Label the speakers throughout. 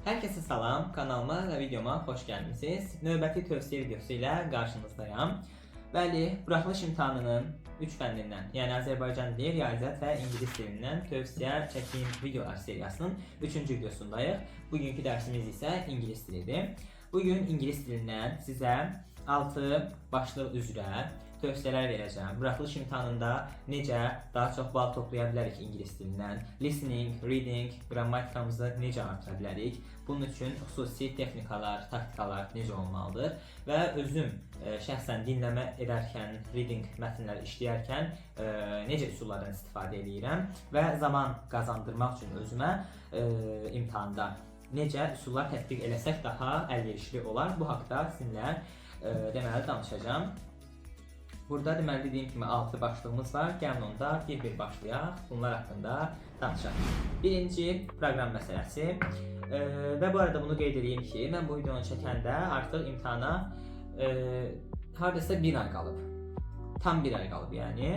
Speaker 1: Herkese salam, kanalıma və videoma xoş gəlmisiniz. Növbəti tövsiyə videosu ilə qarşınızdayam. Bəli, buraxılış imtahanının 3 fənnindən, yəni Azərbaycan dili, riyaziyyat və ingilis dilindən tövsiyə çəkdiyim videolar seriyasının 3-cü videosundayıq. Bugünkü dərsimiz isə ingilis dilidir. Bugün ingilis dilindən sizə 6 başlıq üzrə tövsiyələr verəcəm. Buraxılış imtahanında necə daha çox bal toplaya bilərik ingilis dilindən, listening, reading, qrammatikamızı necə artıra bilərik, bunun üçün xüsusi texnikalar, taktikalar necə olmalıdır və özüm şəxsən dinləmə edərkən, reading mətnləri işləyərkən necə üsullardan istifadə edirəm və zaman qazandırmaq üçün özümə imtahanda necə üsullar tətbiq eləsək daha əlverişli olar. Bu haqda sizinlə deməli danışacağam. Burada deməli dediyim kimi 6 başlığımız var. Gəlin onda bir-bir başlayaq. Bunlar haqqında danışaq. Birinci proqram məsələsi. Və bu arada bunu qeyd edeyim ki, mən bu videonu çəkəndə artıq imtahana hardasa 1 ay qalıb. Tam 1 ay qalıb yəni.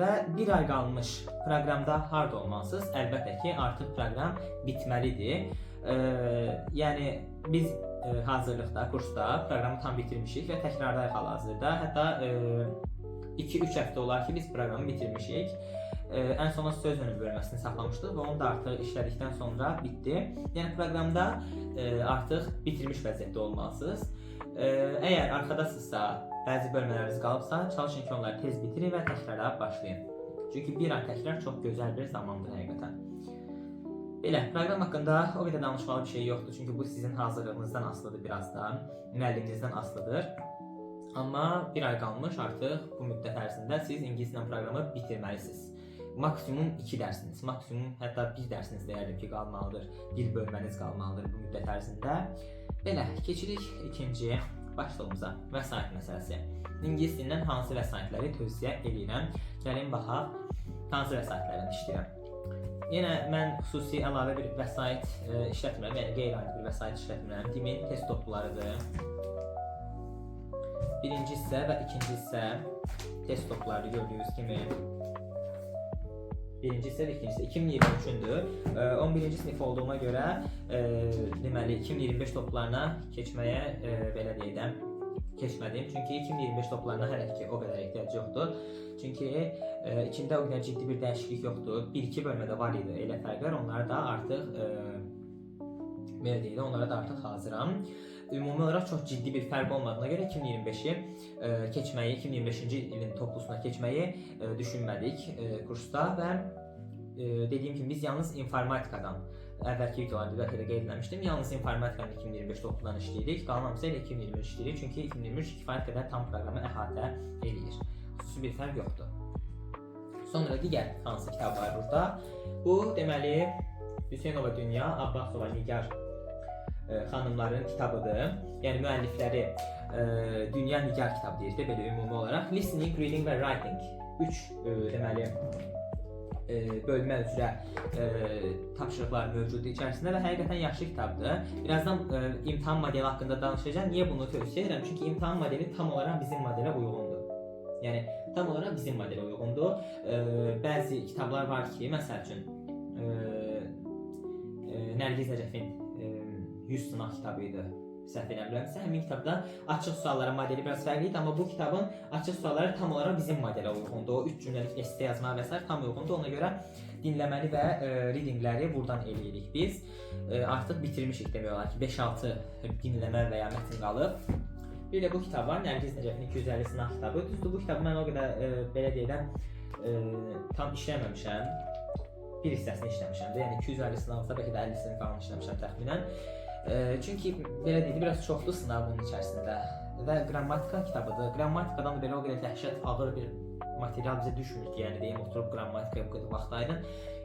Speaker 1: Və 1 ay qalmış proqramda harda olmalısınız? Əlbəttə ki, artıq proqram bitməlidir. Yəni biz hazırlıqda, kursda proqramı tam bitirmişik və təkrardayıq hal-hazırda. Hətta 2-3 həftə olar ki, biz proqramı bitirmişik. Ən sona söz önüm bölməsini saxlamışdıq və onu da artıq işlədikdən sonra bitdi. Yəni proqramda artıq bitirmiş vəziyyətdə olmalısınız. Əgər arxadasınızsa, bəzi bölmələriniz qalıbsa, çalışın ki, onları tez bitirin və təkrara başlayın. Çünki 1 ay təkrar çox gözəl bir zamandır həqiqətən. Belə, proqram haqqında o qədər danışmalı bir şey yoxdur, çünki bu sizin hazırlığınızdan asılıdır biraz da, müəlliminizdən asılıdır. Amma 1 ay qalmış artıq bu müddət ərzində siz ingilis dili proqramı bitirməlisiniz. Maksimum 2 dərsiniz, maksimum hətta 1 dərsiniz deyərdim ki, qalmalıdır, bir bölməniz qalmalıdır bu müddət ərzində. Belə, keçirik ikinci başlığımıza, vəsait məsələsi. İngilis dilindən hansı vəsaitləri tövsiyə edirəm? Gəlin baxaq, hansı vəsaitlərini işləyirəm. Yenə mən xüsusi əlavə bir vəsait işlətmirəm, yəni qeyri-adi bir vəsait işlətmirəm. Dimin test toplarıdır. Birinci hissə və ikinci hissə test topları gördüyünüz kimi. Birinci hissə və ikinci hissə 2023-dür. 11-ci sinif olduğuma görə deməli 2025 toplarına keçməyə belə deyək keçmədim. Çünki 2025 toplarına hələ ki o qədər ehtiyac yoxdur. Çünki içində o qədər ciddi bir dəyişiklik yoxdur. 1-2 bölmədə var idi elə fərqlər. Onlara da artıq belə deyək, onlara da artıq hazıram. Ümumi olaraq çox ciddi bir fərq olmadığına görə 2025-i keçməyi, 2025-ci ilin toplusuna keçməyi düşünmədik kursda və dediyim kimi biz yalnız informatikadan əvvəlki videolarda qeyd etmişdim. Yalnız informatikanın 2025 topludan işləyirik. Qalan hamısı ilə 2023 işləyirik. Çünki 2023 kifayət qədər tam proqramı əhatə edir. Xüsusi bir fərq yoxdur. Sonra digər hansı kitab var burada? Bu deməli Hüseynova Dünya, Abbasova Nigar xanımların kitabıdır. Yəni müəllifləri Dünya Nigar kitabı deyirik də belə ümumi olaraq. Listening, reading və writing 3 deməli bölmə üzrə tapşırıqlar mövcuddur içərisində və həqiqətən yaxşı kitabdır. Birazdan imtahan modeli haqqında danışacağam. Niyə bunu tövsiyə edirəm? Çünki imtahan modeli tam olaraq bizim modelə uyğundur. Yəni tam olaraq bizim modelə uyğundur. Bəzi kitablar var ki, məsəl üçün Nərgiz Nəcəfin 100 sınaq kitabı idi. Səhv eləmirəmsə, həmin kitabda açıq suallara modeli biraz fərqli idi, amma bu kitabın açıq sualları tam olaraq bizim modelə uyğundur. O 3 cümləlik esse yazma və s. tam uyğundur. Ona görə dinləməli və readingləri buradan eləyirik biz. Artıq bitirmişik demək olar ki, 5-6 dinləmə və ya mətn qalıb. Bir də bu kitab var, Nərgiz Nəcəfin 250 sınaq kitabı. Düzdür, bu kitabı mən o qədər belə deyiləm tam işləməmişəm. Bir hissəsini işləmişəm də, yəni 250 sınaqsa bəlkə də 50-sini qalan işləmişəm təxminən. Çünki belə deyil, biraz çoxlu sınav bunun içərisində və qrammatika kitabıdır. Qrammatikadan da belə o qədər dəhşət ağır bir material bizə düşmür ki, yəni deyim, oturub qrammatikaya bu qədər vaxt ayırın.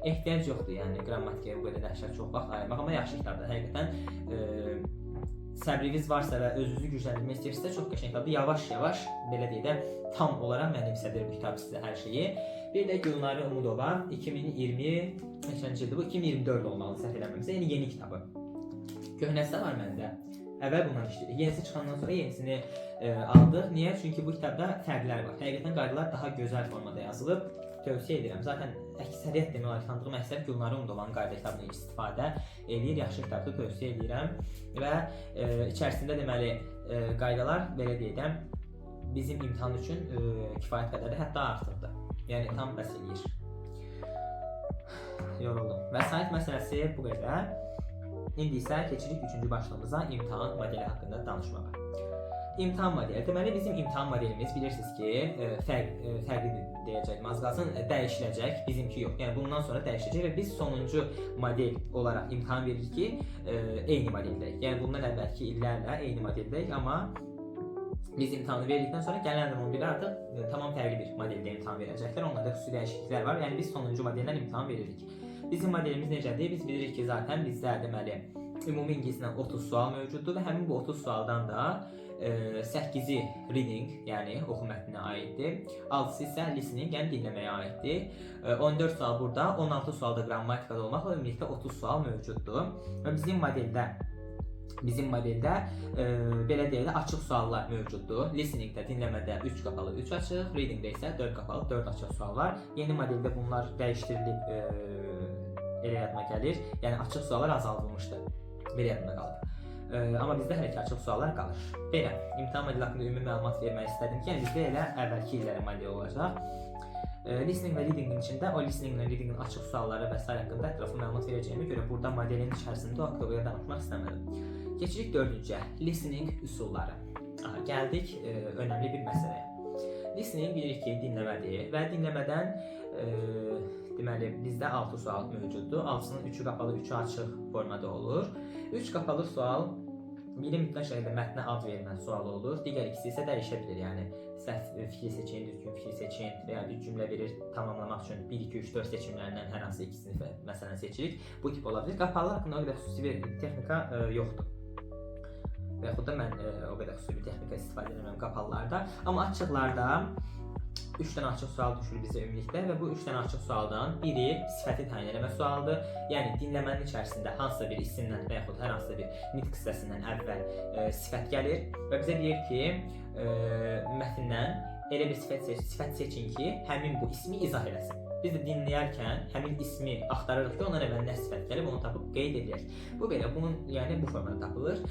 Speaker 1: Ehtiyac yoxdur, yəni qrammatikaya bu qədər dəhşət çox vaxt ayırmaq, amma yaxşı kitabdır. Həqiqətən səbriniz varsa və özünüzü gücləndirmək istəyirsinizsə çox qəşəng kitabdır. Yavaş-yavaş belə deyək də tam olaraq mənimsədir bu kitab sizə hər şeyi. Bir də Gülnari Umudova 2020 neçənci ildir bu? 2024 olmalı səhv eləmirəmsə, yəni yeni kitabı. Köhnəsi də var məndə. Əvvəl bundan işlədik. Yenisi çıxandan sonra yenisini aldıq. Niyə? Çünki bu kitabda fərqlər var. Həqiqətən qaydalar daha gözəl formada yazılıb. Tövsiyə edirəm. Zaten əksəriyyət demək olar tanıdığım əksər Gülnar Umudovanın qayda kitabından istifadə eləyir. Yaxşı kitabdır, tövsiyə edirəm. Və içərisində deməli qaydalar belə deyək bizim imtahan üçün kifayət qədərdir, hətta artıqdır. Yəni tam bəs eləyir. Yoruldum. Vəsait məsələsi bu qədər. İndi isə keçirik 3-cü başlığımıza, imtahan modeli haqqında danışmağa. İmtahan modeli. Deməli bizim imtahan modelimiz bilirsiniz ki, fərqlidir deyəcəyim. Az qalsın dəyişiləcək, bizimki yox. Yəni bundan sonra dəyişəcək və biz sonuncu model olaraq imtahan veririk ki, eyni modeldəyik. Yəni bundan əvvəlki illərlə eyni modeldəyik, amma biz imtahanı verdikdən sonra gələn il 11 artıq tamam fərqli bir modeldə imtahan verəcəklər. Onlarda xüsusi dəyişikliklər var. Yəni biz sonuncu modeldən imtahan veririk. Bizim modelimiz necədir? Biz bilirik ki, zaten bizdə deməli ümumi ingilisdən 30 sual mövcuddur və həmin bu 30 sualdan da 8-i reading, yəni oxu mətninə aiddir. 6-sı isə listening, yəni dinləməyə aiddir. 14 sual burada, 16 sual da qrammatikada olmaqla ümumilikdə 30 sual mövcuddur. Və bizim modeldə belə deyək də açıq suallar mövcuddur. Listeningdə, dinləmədə 3 qapalı 3 açıq, readingdə isə 4 qapalı 4 açıq sual var. Yeni modeldə bunlar dəyişdirilib elə yadıma gəlir. Yəni açıq suallar azaldılmışdı. Belə yadımda qalıb. Amma bizdə hələ ki açıq suallar qalır. Belə, imtahan modeli haqqında ümumi məlumat vermək istədim ki, yəni bizdə elə əvvəlki illərin modeli olacaq. Listening və readingin içində o listening və readingin açıq sualları və s. haqqında ətraflı məlumat verəcəyimə görə burada modelin içərisində o haqqda danışmaq istəmədim. Keçirik 4-cüyə, listening üsulları. Gəldik önəmli bir məsələyə. Listening bilirik ki, dinləmədir və dinləmədən deməli bizdə 6 sual mövcuddur. 6-sının 3-ü qapalı, 3-ü açıq formada olur. 3 qapalı sual biri mütləq şəkildə mətnə ad verilən sual olur. Digər ikisi isə dəyişə bilir. Yəni səhv fikir seçin, düzgün fikir seçin və ya bir cümlə verir tamamlamaq üçün 1 2 3 4 seçimlərindən hər hansı ikisini məsələn seçirik. Bu tip ola bilər. Qapalı haqqında o qədər xüsusi bir texnika yoxdur. Və yaxud da mən o qədər xüsusi bir texnika istifadə edirəm qapalılarda. Amma açıqlarda 3 dənə açıq sual düşür bizə ümumilikdə və bu 3 dənə açıq sualdan biri sifəti təyin etmə sualıdır. Yəni dinləmənin içərisində hansısa bir isimdən və yaxud hər hansısa bir nitq hissəsindən əvvəl sifət gəlir və bizə deyir ki, mətndən elə bir sifət seçin ki, həmin bu ismi izah eləsin. Biz də dinləyərkən həmin ismi axtarırıq ki, ondan əvvəl nə sifət gəlib, onu tapıb qeyd edək. Bu belə, yəni bu formada tapılır.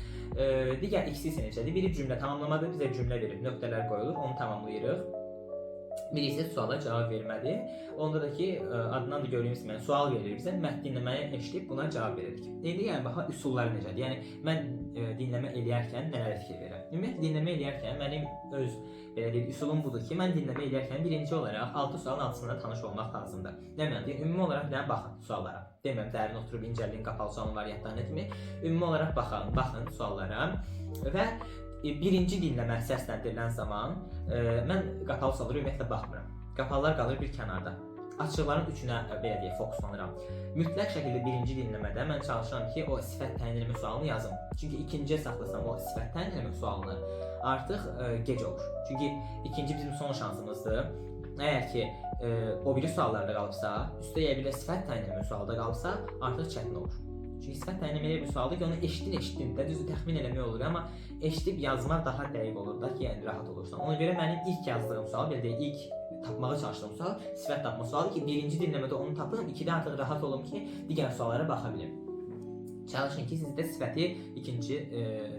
Speaker 1: Digər ikisi isə necədir? Biri cümlə tamamlamadır, bizə cümlə verir, nöqtələr qoyulur, onu tamamlayırıq. Biri isə suala cavab vermədir. Onda da ki, adından da gördüyünüz kimi sual verilir bizə, mətn dinləməyi eşidib buna cavab veririk. İndi yəni baxa üsulları necədir? Yəni mən dinləmə eləyərkən nələrə fikir verirəm? Ümumiyyətlə dinləmə eləyərkən mənim öz belə deyək üsulum budur ki, mən dinləmə eləyərkən birinci olaraq 6 sualın altısında tanış olmaq lazımdır. Deməyəm, ümumi olaraq bir dənə baxın suallara. Deməyəm, dərin oturub incələyin, qapalı sualın variantlarına kimi. Ümumi olaraq baxın suallara və birinci dinləmə səsləndirilən zaman mən qapalı suallara ümumiyyətlə baxmıram. Qapalılar qalır bir kənarda. Açıqların üçünə belə deyək fokuslanıram. Mütləq şəkildə birinci dinləmədə mən çalışıram ki, o sifət təyin etmə sualını yazım. Çünki ikinciyə saxlasam o sifət təyin etmə sualını artıq gec olur. Çünki ikinci bizim son şansımızdır. Əgər ki o biri suallarda qalıbsa, üstə bir də sifət təyin etmə sualı da qalıbsa, artıq çətin olur. Çünki sifət təyin etmə bir sualdır ki, onu eşitdin də, düzü təxmin eləmək olur, amma eşidib yazmaq daha dəqiq olur da ki, yəni rahat olursan. Ona görə mənim ilk yazdığım sual, belə deyək, ilk tapmağa çalışdığım sual sifət tapma sualı ki, birinci dinləmədə onu tapım, ikidə artıq rahat olum ki, digər suallara baxa bilim. Çalışın ki, siz də sifəti ikinci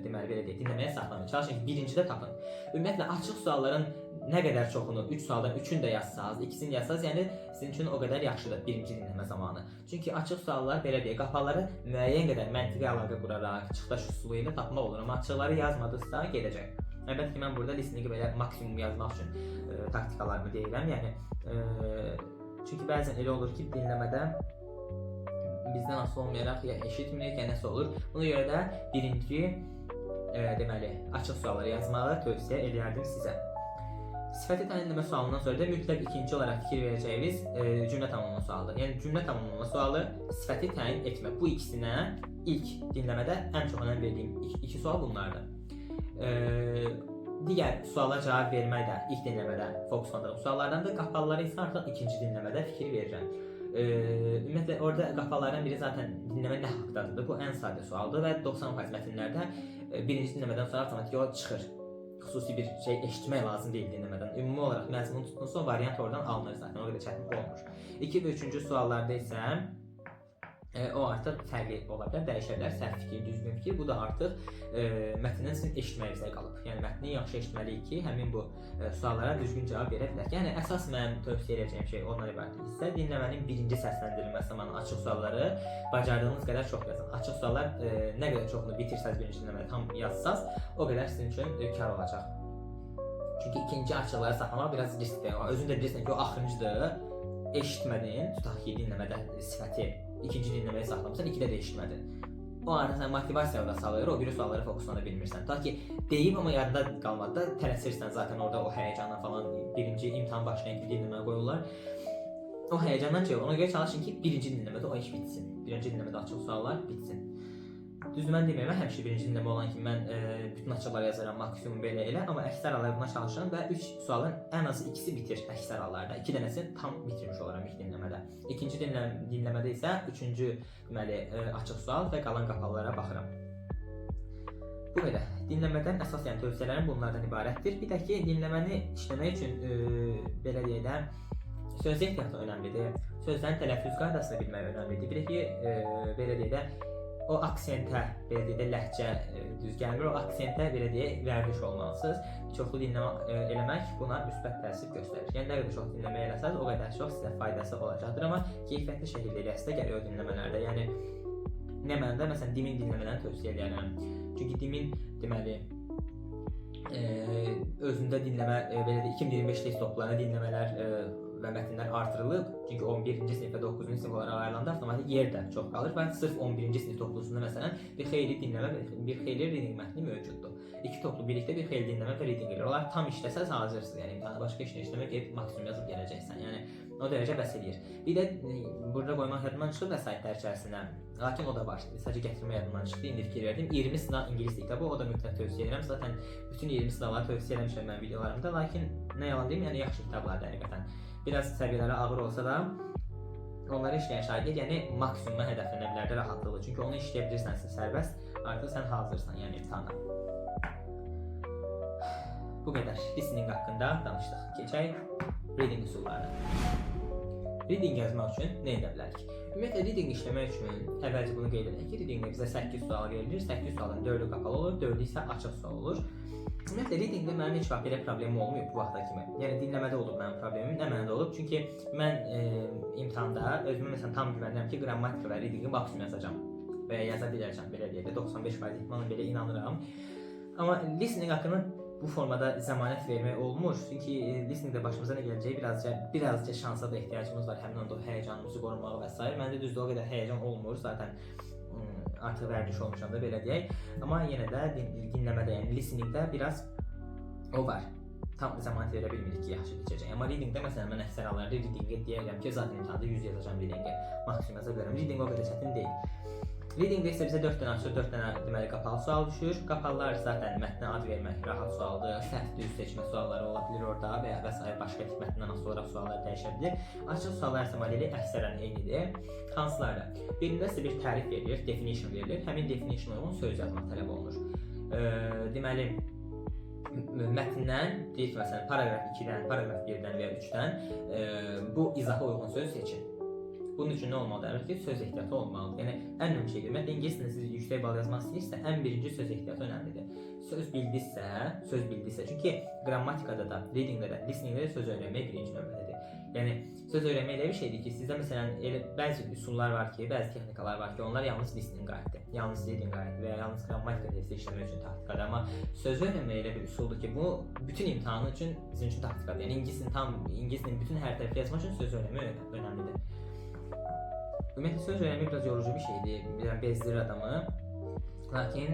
Speaker 1: deməli belə deyək, dinləməyə saxlamayın. Çalışın ki, birincidə tapın. Ümumiyyətlə açıq sualların nə qədər çoxunu, 3 sualdan 3-ünü də yazsaz, ikisini yazsaz, yəni sizin üçün o qədər yaxşıdır birinci dinləmə zamanı. Çünki açıq suallar belə deyək, qapaları müəyyən qədər məntiqi əlaqə quraraq, çıxdaş üsulu ilə tapmaq olur, amma açıqları yazmadıqsa gedəcək. Əlbəttə ki, mən burada listeningi belə maksimum yazmaq üçün taktikalarımı deyirəm. Yəni çünki bəzən elə olur ki, dinləmədə bizdən asılı olmayaraq ya eşitmirik, ya nəsə olur. Buna görə də birinci deməli açıq sualları yazmağı tövsiyə edərdim sizə. Sifəti təyin etmə sualından sonra da mütləq ikinci olaraq fikir verəcəyiniz cümlə tamamlama sualıdır. Yəni cümlə tamamlama sualı, sifəti təyin etmə. Bu ikisinə ilk dinləmədə ən çox önəm verdiyim iki sual bunlardır. Digər suala cavab vermək də ilk dinləmədə fokuslandığım suallardan da, qapalılara isə artıq ikinci dinləmədə fikir verirəm. Ümumiyyətlə orada qapalardan biri zaten dinləmə nə haqqdadır. Bu ən sadə sualdır və 90% mətnlərdə birinci dinləmədən sonra avtomatik o çıxır. xüsusi bir şey eşitmək lazım deyil dinləmədən. Ümumi olaraq məzmun tutulsa o variant oradan alınır zaten. O qədər çətin olmur. 2 və 3-cü suallarda isə o artıq fərqli ola bilər, dəyişə bilər, səhv fikir, düzgün fikir. Bu da artıq mətndən sizin eşitməyinizə qalıb. Yəni mətni yaxşı eşitməliyik ki, həmin bu suallara düzgün cavab verə bilək. Yəni əsas mənim tövsiyə edəcəyim şey ondan ibarət hissə dinləmənin birinci səsləndirilməsi zamanı açıq sualları bacardığınız qədər çox yazın. Açıq suallar nə qədər çoxunu bitirsəz birinci dinləmədə tam yazsaz, o qədər sizin üçün kar olacaq. Çünki ikinci açıqları saxlamaq biraz riskdir. Özün də bilirsən ki, o axırıncıdır. Eşitmədin, tutaq ki, dinləmədə sifəti ikinci dinləməyi saxlamısan, ikidə də eşitmədin. O arada sən motivasiya da salır, o biri suallara fokuslana bilmirsən. Ta ki deyib amma yadında qalmadı da tələsirsən zaten orada o həyəcanla falan birinci imtahan başlayın ki dinləməyə qoyurlar. O həyəcandan çıxır. Ona görə çalışın ki birinci dinləmədə o iş bitsin. Birinci dinləmədə açıq suallar bitsin. Düzdür, mən demirəm, həmişə birinci dinləmə olan kimi mən bütün açıqlar yazaram, maksimum belə elə, amma əksər hallarda buna çalışıram və 3 sualın ən azı ikisi bitir əksər hallarda. 2 dənəsini tam bitirmiş olaram ilk dinləmədə. İkinci dinləmədə isə 3-cü deməli açıq sual və qalan qapalılara baxıram. Bu qədər. Dinləmədən əsas yəni tövsiyələrim bunlardan ibarətdir. Bir də ki, dinləməni işləmək üçün belə deyək də söz ehtiyatı önəmlidir. Sözlərin tələffüz qaydasını bilmək önəmlidir. Bir də ki, belə deyək də o aksentə, belə deyək də ləhcə düz gəlmir, o aksentə belə deyək vərdiş olmalısınız. Çoxlu dinləmə eləmək buna müsbət təsir göstərir. Yəni nə qədər çox dinləmə eləsəz, o qədər çox sizə faydası olacaqdır, amma keyfiyyətli şəkildə eləyəsiz də gəlir o dinləmələrdə. Yəni nə mənada məsələn dimin dinləmələrini tövsiyə edirəm. Çünki dimin deməli özündə dinləmə belə də 2025 test toplarına dinləmələr və mətnlər artırılıb. Çünki 11-ci sinif və 9-cu sinif olaraq ayrılanda avtomatik yer də çox qalır və sırf 11-ci sinif toplusunda məsələn bir xeyli dinləmə və bir xeyli reading mətni mövcuddur. İki toplu birlikdə bir xeyli dinləmə və reading edir. Onlar tam işləsəz hazırsınız. Yəni imtahana başqa işlə işləmək gedib maksimum yazıb gələcəksən. Yəni o dərəcə bəs eləyir. Bir də burada qoymaq yadımdan çıxıb vəsaitlər içərisinə. Lakin o da var. Sadəcə gətirmə yadımdan çıxdı. İndi fikir verdim. 20 sınav ingilis kitabı, o da mütləq tövsiyə edirəm. Zaten bütün 20 sınavları tövsiyə eləmişəm mən videolarımda. Lakin nə yalan deyim, yəni yaxşı kitablardır həqiqətən. Biraz səviyyələri ağır olsa da onları işləyən şagird, yəni maksimuma hədəflənə bilər də rahatlıqla. Çünki onu işləyə bilirsənsə sərbəst, artıq sən hazırsan, yəni imtahana. Bu qədər. Listening haqqında danışdıq. Keçək reading üsullarına. Reading yazmaq üçün nə edə bilərik? Ümumiyyətlə reading işləmək üçün əvvəlcə bunu qeyd edək ki, readingdə bizə 8 sual verilir. 8 sualın 4-ü qapalı olur, 4-ü isə açıq sual olur. Ümumiyyətlə readingdə mənim heç vaxt belə problemim olmayıb bu vaxta kimi. Yəni dinləmədə olub mənim problemim, nə mənada olub? Çünki mən imtahanda özümə məsələn tam güvənirəm ki, qrammatika və readingi maksimum yazacağam və ya yaza biləcəm belə deyək də 95% ehtimalla belə inanıram. Amma listening haqqında bu formada zəmanət vermək olmur. Çünki listeningdə başımıza nə gələcəyi birazca şansa da ehtiyacımız var. Həmin anda o həyəcanımızı qorumağa və s. Məndə düzdür o qədər həyəcan olmur zaten. Artıq vərdiş olmuşam da belə deyək. Amma yenə də dinləmədə, yəni listeningdə biraz o var. Tam zəmanət verə bilmirik ki, yaxşı keçəcək. Amma readingdə məsələn mən əksər hallarda readingi deyirəm ki, zaten imtahanda 100 yazacağam readingi. Maksimum yaza bilərəm. Reading o qədər çətin deyil. Readingdə isə bizə 4 dənə açıq, 4 dənə deməli qapalı sual düşür. Qapalılar zaten mətnə ad vermək rahat sualdır. Səhv düz seçmə sualları ola bilər orada və ya və s. başqa tip mətndən asılı olaraq suallar dəyişə bilər. Açıq suallar isə modeli əksərən eynidir. Hansıları? Birində sizə bir tərif verilir, definition verilir. Həmin definition uyğun söz yazmaq tələb olunur. Deməli mətndən deyək ki, məsələn paragraf 2-dən, paragraf 1-dən və ya 3-dən bu izaha uyğun söz seçin. Bunun üçün nə olmalıdır ki, söz ehtiyatı olmalıdır. Yəni ən önəmli şeydir. Ümumiyyətlə ingilis dilində siz yüksək bal yazmaq istəyirsə, ən birinci söz ehtiyatı önəmlidir. Söz bildirsə, çünki qrammatikada da, readingdə də, listeningdə də söz öyrənmək birinci növbədədir. Yəni söz öyrənmək elə bir şeydir ki, sizdə məsələn elə bəzi üsullar var ki, bəzi texnikalar var ki, onlar yalnız listening aiddir, yalnız reading aiddir və ya yalnız qrammatika testi işləmək üçün taktikadır. Amma söz öyrənmək elə bir üsuldur ki, bu bütün imtahanı üçün sizin üçün taktikadır. Yəni ingilis dilinin bütün hər tərəfi yazmaq üçün söz öyrənmək önəmlidir. Ümumiyyətlə söz öyrənmək biraz yorucu bir şeydir, bezdirir adamı. Lakin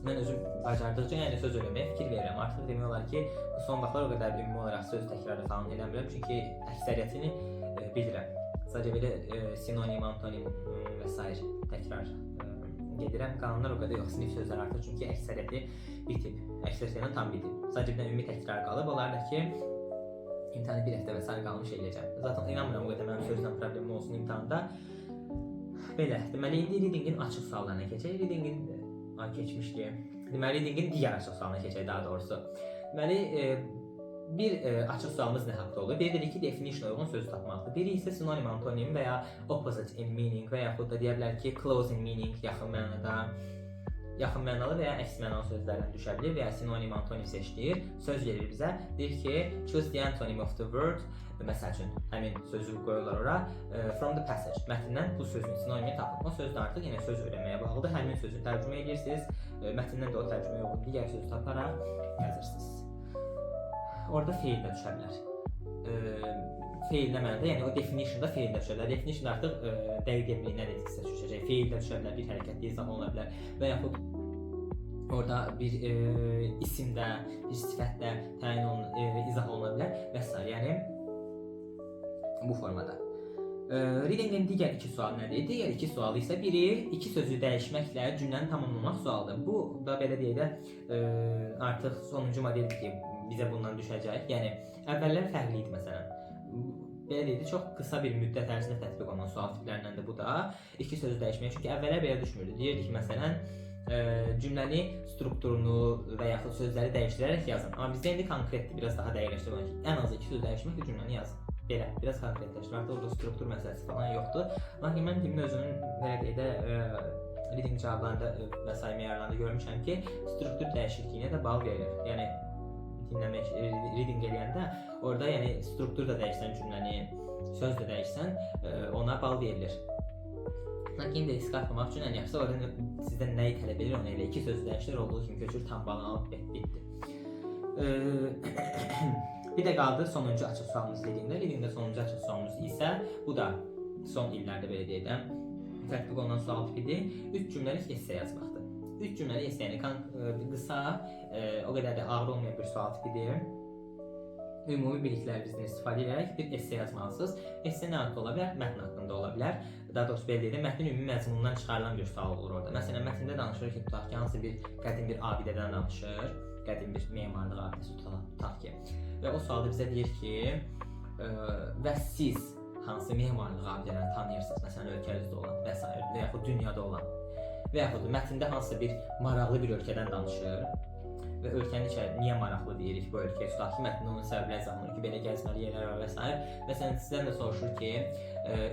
Speaker 1: mən özüm bacardıqca yəni söz öyrənməyə fikir verirəm. Artıq demək olar ki, son vaxtlar o qədər ümumi olaraq söz təkrarı falan eləmirəm, çünki əksəriyyətini bilirəm. Sadəcə belə sinonim, antonim və s. təkrar gedirəm. Qalanlar o qədər yox, sinif sözlər artıq, çünki əksəriyyəti bitib, əksəriyyətindən tam bitib. Sadəcə bir ümumi təkrar qalıb, onlar da ki, imtahanı bir həftə və s. qalmış eləyəcəm. Zaten inanmıram o qədər mənim sözlə problemim olsun imtahanda. Belə, deməli indi readingin açıq suallarına keçək. Readingin keçmişdi. Deməli, readingin digər açıq sualına keçək daha doğrusu. Deməli, bir açıq sualımız nə haqqında olur? Biri dedik ki, definition uyğun söz tapmaqdır. Biri isə sinonim, antonim və ya opposite in meaning və yaxud da deyə bilər ki, close in meaning, yaxın mənada, yaxın mənalı və ya əks mənalı sözlərdən düşə bilir və ya sinonim, antonim seçdirir. Söz verir bizə. Deyir ki, choose the antonym of the word. Məsəl üçün, həmin sözü qoyurlar ora. From the passage. Mətndən bu sözün sinonimini tapın. O söz də artıq yenə söz öyrənməyə bağlıdır. Həmin sözü tərcümə edirsiniz. Mətndən də o tərcüməyə uyğun digər sözü taparaq yazırsınız. Orada feil də düşə bilər. Feil nə mənada? Yəni o definitionda feil də düşə bilər. Definition artıq dəqiq nə dediksə düşəcək. Feil də düşə bilər, bir hərəkətli izah ola bilər və yaxud orada bir isimdə, bir sifətdə təyin olunur, izah oluna bilər və s. Yəni bu formada. Readingin digər iki sualı nədir? Digər iki sualı isə biri iki sözü dəyişməklə cümləni tamamlamaq sualıdır. Bu da belə deyək də artıq sonuncu modeldir ki, bizə bundan düşəcək. Yəni əvvəllər fərqli idi məsələn. Belə deyək də çox qısa bir müddət ərzində tətbiq olunan sual tiplərindən də bu da iki sözü dəyişmək. Çünki əvvəllər belə düşmürdü. Deyirdik məsələn cümləni strukturunu və yaxud sözləri dəyişdirərək yazın. Amma bizdə indi konkretdir, biraz daha dəqiqləşdirmək ki, ən azı iki söz dəyişməklə cümləni yazın. Belə, biraz konkretləşdir. Artıq orada struktur məsələsi falan yoxdur. Lakin mən dimin özünün belə deyək də reading cavablarında və s. meyarlarında görmüşəm ki, struktur dəyişikliyinə də bal verilir. Yəni dinləmək, reading eləyəndə orada yəni struktur da dəyişsən cümləni, söz də dəyişsən ona bal verilir. Lakin də risk atmamaq üçün ən yaxşısı orada sizdən nəyi tələb edir onu elə iki sözü dəyişdir olduğu kimi köçür tam balını alıb bitdi. Bir də qaldı sonuncu açıq sualımız readingdə. Readingdə sonuncu açıq sualımız isə bu da son illərdə belə deyək də tətbiq olunan sual tipidir. 3 cümləlik esse yazmaqdır. 3 cümləlik esse yəni qısa, o qədər də ağır olmayan bir sual tipidir. Ümumi biliklərinizdən istifadə edərək bir esse yazmalısınız. Esse nə haqqında ola bilər? Mətn haqqında ola bilər. Daha doğrusu belə deyək də mətnin ümumi məzmunundan çıxarılan bir sual olur orada. Məsələn, mətndə danışır ki, tutaq ki, hansı bir qədim bir abidədən danışır, qədim bir memarlıq abidəsi tutaq ki. Və o sualda bizə deyir ki, və siz hansı memarlıq abidələrini tanıyırsınız, məsələn, ölkənizdə olan və s. və yaxud dünyada olan və yaxud mətndə hansısa bir maraqlı bir ölkədən danışır və ölkənin içərisində niyə maraqlı deyirik bu ölkəyə, tutaq ki, mətndə onun səbəbləri izahlanır ki, belə gəzməli yerlər var və s. Məsələn, sizdən də soruşur ki,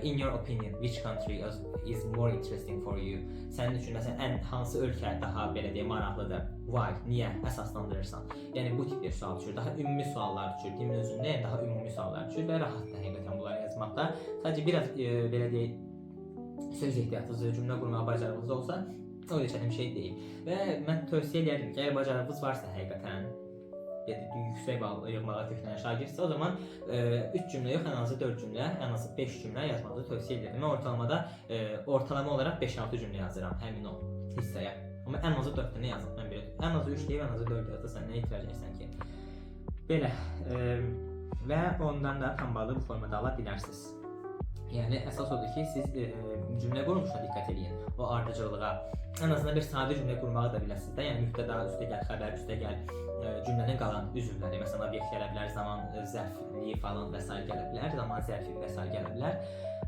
Speaker 1: in your opinion, which country is more interesting for you? Sənin üçün məsələn hansı ölkə daha belə deyə maraqlıdır? Why? Niyə? Əsaslandırırsan. Yəni bu tip bir sual düşür. Daha ümumi suallar düşür. Dimin özündə daha ümumi suallar düşür və rahatdır həqiqətən bunları yazmaqda. Sadəcə biraz belə deyək söz ehtiyatınız, cümlə qurmağa bacarığınız olsa, o da çətin bir şey deyil. Və mən tövsiyə edirəm ki, əgər bacarığınız varsa həqiqətən yüksək bal yığmağa köklənən şagirdsə, o zaman 3 cümlə yox, ən azı 4 cümlə, ən azı 5 cümlə yazmanızı tövsiyə edirəm. Mən ortalamada ortalama olaraq 5-6 cümlə yazıram həmin o hissəyə. Amma ən azı 4 dənə yazın. Mən belə ən azı 3 deyib, ən azı 4 yazırsan, nə itirəcəksən ki? Belə və ondan da tam balı bu formada ala bilərsiniz. Yəni əsas odur ki, siz cümlə quruluşuna diqqət edin. O ardıcılığa, ən azından bir sadə cümlə qurmağı da biləsiniz də. Yəni mübtəda, üstəgəl, xəbər, üstəgəl cümlənin qalan üzvləri, məsələn, obyekt gələ bilər, zaman zərfliyi falan və s. gələ bilər, zaman zərfi və s. gələ bilər.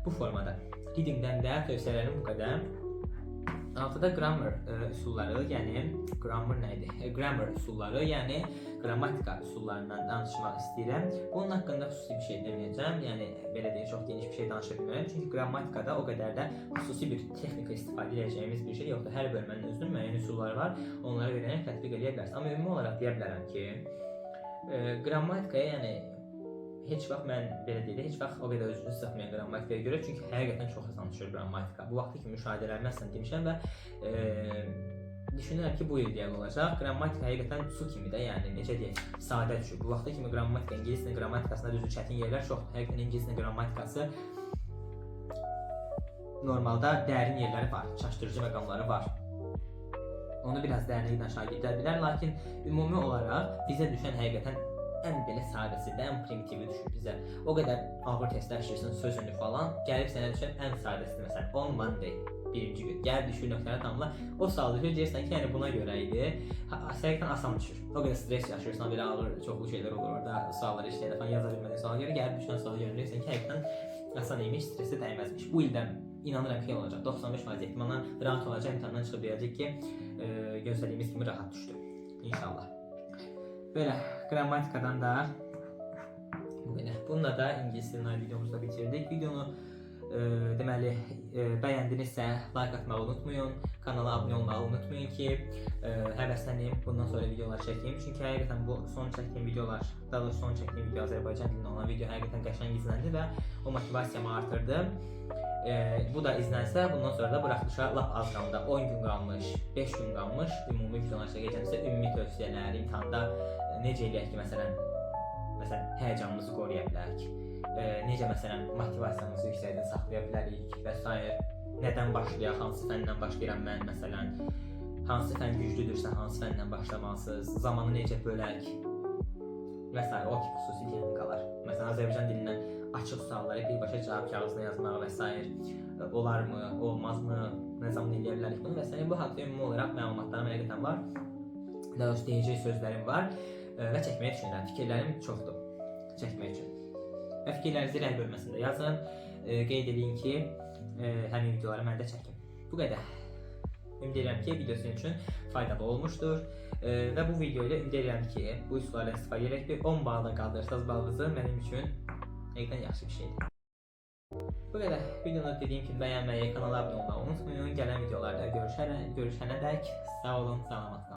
Speaker 1: Bu formada. Readingdən də tövsiyələrim bu qədər. Altıda grammar üsulları, yəni grammar nə idi? Grammar üsulları, yəni qrammatika üsullarından danışmaq istəyirəm. Bunun haqqında xüsusi bir şey deməyəcəm. Yəni belə deyək, çox geniş bir şey danışa bilmərəm. Çünki qrammatikada o qədər də xüsusi bir texnika istifadə edəcəyimiz bir şey yoxdur. Hər bölmənin özünün müəyyən üsulları var. Onları öyrənərək tətbiq edə bilərsiniz. Amma ümumi olaraq deyə bilərəm ki, qrammatikaya yəni heç vaxt mən belə deyək, heç vaxt o qədər özünü sıxmayan qrammatikaya görə, çünki həqiqətən çox asan düşür qrammatika. Bu vaxtda ki müşahidələrimi əslən demişəm və düşünürəm ki, bu il deyəli olacaq. Qrammatika həqiqətən su kimi də, yəni necə deyək, sadə düşür. Bu vaxtda kimi qrammatika, ingilis dilinin qrammatikasında düzdür çətin yerlər çoxdur. Həqiqətən ingilis dilinin qrammatikası normalda dərin yerləri var, çaşdırıcı məqamları var. Onu biraz dərinliklə şagirdlər bilər, lakin ümumi olaraq bizə düşən həqiqətən ən belə sadəsi də, ən primitivi düşür bizə. O qədər ağır testlər işləyirsən sözünü falan, gəlib sənə düşən ən sadəsidir. Məsələn, on Monday, birinci gün, gəl düşür nöqtəni tamamla, o sual düşür, deyirsən ki, yəni buna görə idi. Həqiqətən asan düşür. O qədər stres yaşayırsan, belə ağır, çoxlu şeylər olur orada, sualları işləyəndə falan yaza bilmədiyin suala görə, gəlib düşən suala görə deyirsən ki, həqiqətən asan imiş, stresi dəyməzmiş. Bu ildən inanıram ki olacaq. 95% ehtimalla rahat olacaq, imtahandan çıxıb deyəcək ki, gözlədiyimiz kimi rahat düşdü. İnşallah. Belə qrammatikadan da bu qədər. Bununla da ingilis dilindən videomuzu da bitirdik. Videonu deməli bəyəndinizsə like atmağı unutmayın, kanala abunə olmağı unutmayın ki, həvəslənib bundan sonra videolar çəkeyim. Çünki həqiqətən bu son çəkdiyim videolar, daha doğrusu son çəkdiyim video Azərbaycan dilində olan video həqiqətən qəşəng izləndi və o motivasiyamı artırdı. Bu da izlənsə, bundan sonra da buraxılışa lap az qaldı. 10 gün qalmış, 5 gün qalmış ümumi videolar çəkəcəmsə, ümumi tövsiyələr, imtahanda necə eləyək ki, məsələn, həyəcanımızı qoruya bilərik. Necə məsələn motivasiyamızı yüksəkdə saxlaya bilərik və s. Nədən başlayaq, hansı fəndən başlayıram mən məsələn, hansı fən güclüdürsə, hansı fəndən başlamalısınız, zamanı necə bölək və s. O tip xüsusi texnikalar. Məsələn, Azərbaycan dilindən açıq sualları birbaşa cavab kağızına yazmaq və s. Olarmı, olmazmı, nə zaman eləyə bilərik bunu və s. Bu haqda ümumi olaraq məlumatlarım həqiqətən var. Daha doğrusu deyəcək sözlərim var və çəkməyə düşünürəm. Fikirlərim çoxdur çəkmək üçün. Və fikirlərinizi rəy bölməsində yazın. Qeyd edin ki, həmin videoları mən də çəkim. Bu qədər. Ümid edirəm ki, video sizin üçün faydalı olmuşdur. Və bu video ilə ümid edirəm ki, bu üsullarla istifadə edərək bir 10 balda qaldırırsınız balınızı mənim üçün həqiqətən yaxşı bir şeydir. Bu qədər. Videoda dediyim kimi bəyənməyi, kanala abunə olmağı unutmayın. Gələn videolarda görüşənədək sağ olun, salamat qalın.